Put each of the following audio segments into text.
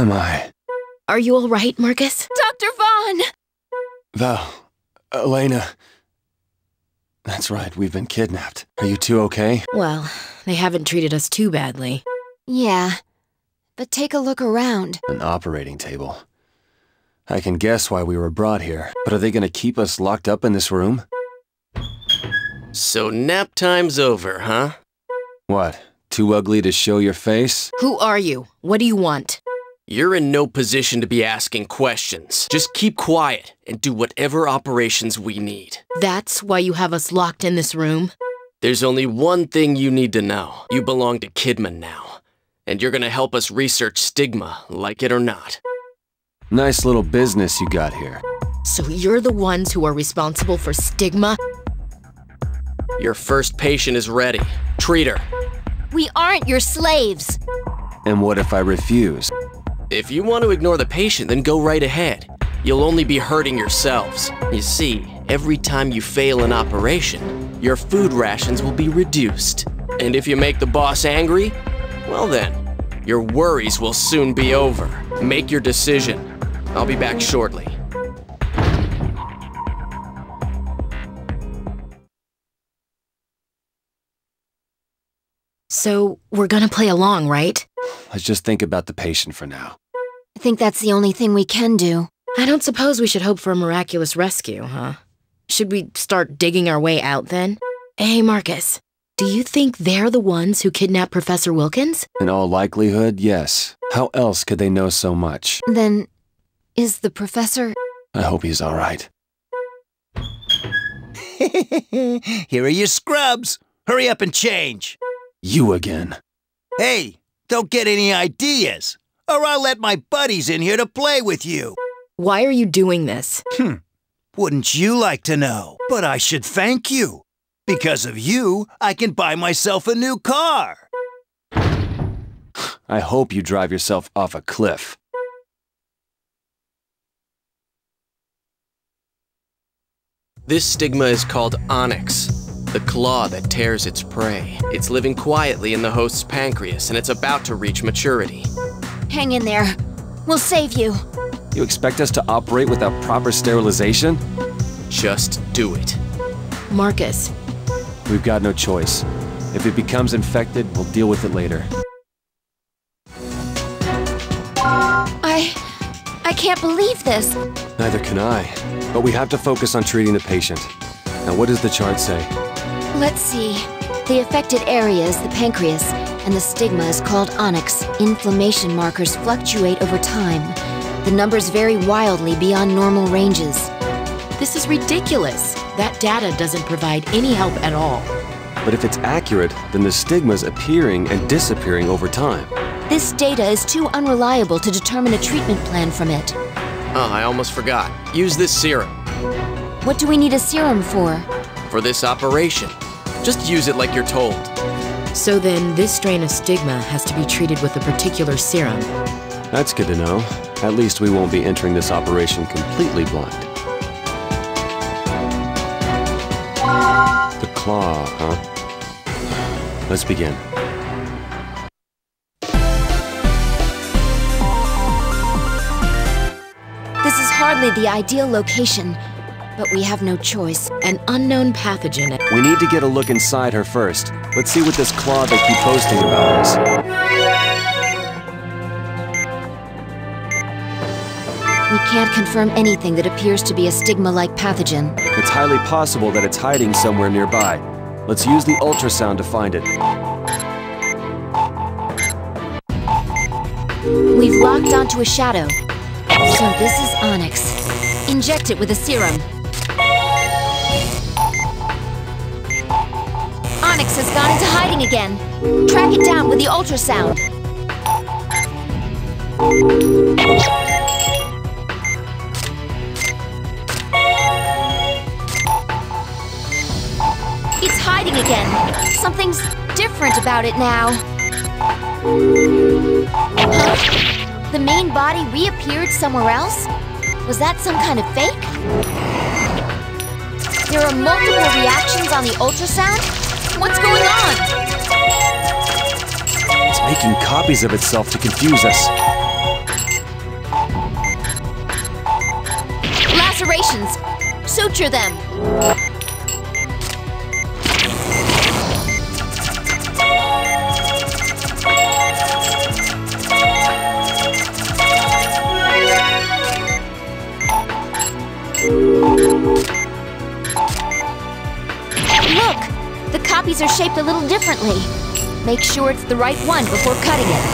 am I? Are you all right, Marcus? Dr. Vaughn! Val, Elena. That's right, we've been kidnapped. Are you two okay? Well, they haven't treated us too badly. Yeah, but take a look around. An operating table. I can guess why we were brought here, but are they gonna keep us locked up in this room? So nap time's over, huh? What? Too ugly to show your face? Who are you? What do you want? You're in no position to be asking questions. Just keep quiet and do whatever operations we need. That's why you have us locked in this room? There's only one thing you need to know. You belong to Kidman now. And you're gonna help us research Stigma, like it or not. Nice little business you got here. So you're the ones who are responsible for Stigma? Your first patient is ready. Treat her. We aren't your slaves. And what if I refuse? If you want to ignore the patient, then go right ahead. You'll only be hurting yourselves. You see, every time you fail an operation, your food rations will be reduced. And if you make the boss angry, well then, your worries will soon be over. Make your decision. I'll be back shortly. So, we're gonna play along, right? Let's just think about the patient for now. I think that's the only thing we can do. I don't suppose we should hope for a miraculous rescue, huh? Should we start digging our way out then? Hey, Marcus, do you think they're the ones who kidnapped Professor Wilkins? In all likelihood, yes. How else could they know so much? Then, is the professor... I hope he's all right. Here are your scrubs. Hurry up and change. You again. Hey, don't get any ideas, or I'll let my buddies in here to play with you. Why are you doing this? Wouldn't you like to know? But I should thank you. Because of you, I can buy myself a new car. I hope you drive yourself off a cliff. This Stigma is called Onyx, the claw that tears its prey. It's living quietly in the host's pancreas, and it's about to reach maturity. Hang in there. We'll save you. You expect us to operate without proper sterilization? Just do it. Marcus, We've got no choice. If it becomes infected, we'll deal with it later. I can't believe this. Neither can I. But we have to focus on treating the patient. Now, what does the chart say? Let's see. The affected area is the pancreas, and the stigma is called onyx. Inflammation markers fluctuate over time. The numbers vary wildly beyond normal ranges. this is ridiculous. That data doesn't provide any help at all. But if it's accurate, then the stigma's appearing and disappearing over time. This data is too unreliable to determine a treatment plan from it. Oh, I almost forgot. Use this serum. What do we need a serum for? For this operation. Just use it like you're told. So then, this strain of stigma has to be treated with a particular serum. That's good to know. At least we won't be entering this operation completely blind. The claw, huh? Let's begin. This is hardly the ideal location, but we have no choice. An unknown pathogen. We need to get a look inside her first. Let's see what this claw they keep posting about is. We can't confirm anything that appears to be a stigma-like pathogen. It's highly possible that it's hiding somewhere nearby. Let's use the ultrasound to find it. We've locked onto a shadow. So this is Onyx. Inject it with a serum. Onyx has gone into hiding again. Track it down with the ultrasound. It's hiding again. Something's different about it now. Huh? The main body reappeared somewhere else? Was that some kind of fake? There are multiple reactions on the ultrasound? What's going on? It's making copies of itself to confuse us. Lacerations! Suture them! Look! The copies are shaped a little differently. Make sure it's the right one before cutting it.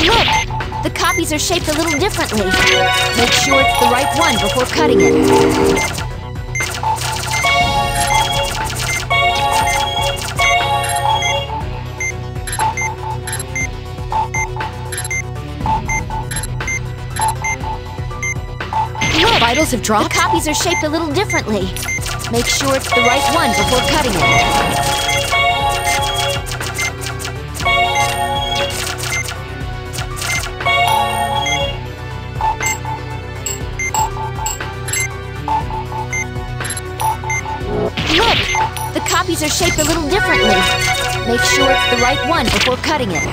Look! The copies are shaped a little differently. Make sure it's the right one before cutting it. Vitals have dropped? The copies are shaped a little differently. Make sure it's the right one before cutting it. Look! The copies are shaped a little differently. Make sure it's the right one before cutting it.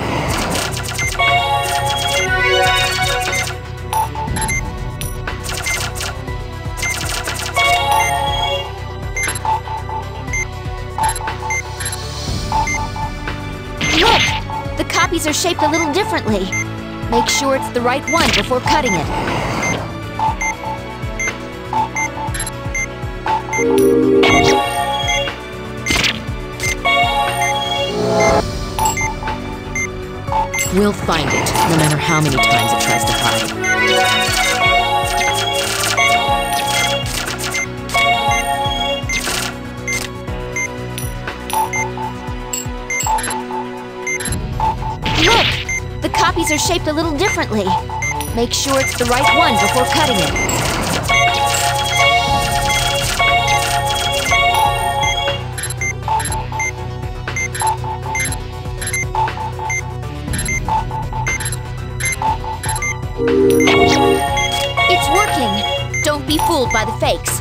Look! The copies are shaped a little differently. Make sure it's the right one before cutting it. We'll find it, no matter how many times it tries to hide. Look! The copies are shaped a little differently. Make sure it's the right one before cutting it. It's working! Don't be fooled by the fakes.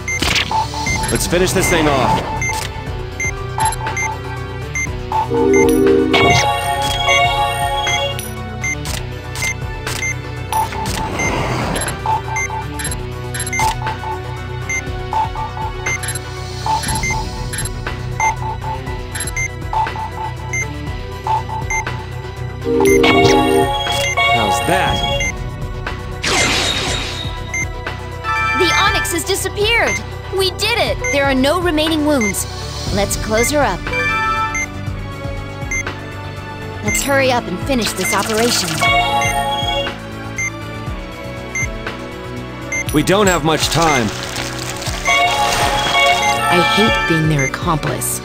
Let's finish this thing off. How's that? The onyx has disappeared! We did it! There are no remaining wounds. Let's close her up. Let's hurry up and finish this operation. We don't have much time. I hate being their accomplice,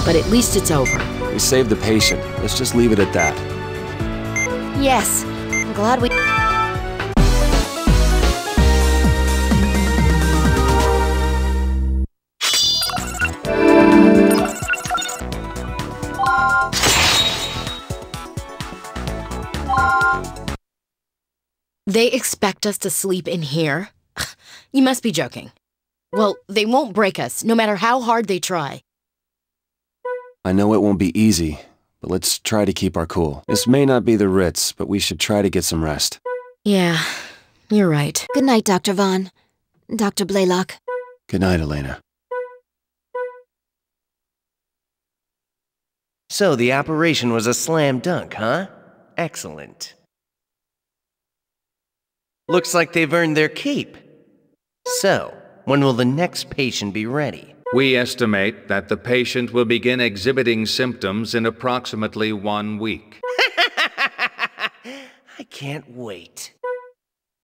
but at least it's over. We saved the patient. Let's just leave it at that. Yes, I'm glad we... They expect us to sleep in here? You must be joking. Well, they won't break us, no matter how hard they try. I know it won't be easy, but let's try to keep our cool. This may not be the Ritz, but we should try to get some rest. Yeah, you're right. Good night, Dr. Vaughn. Dr. Blaylock. Good night, Elena. So the operation was a slam dunk, huh? Excellent. Looks like they've earned their keep. So, when will the next patient be ready? We estimate that the patient will begin exhibiting symptoms in approximately 1 week. I can't wait.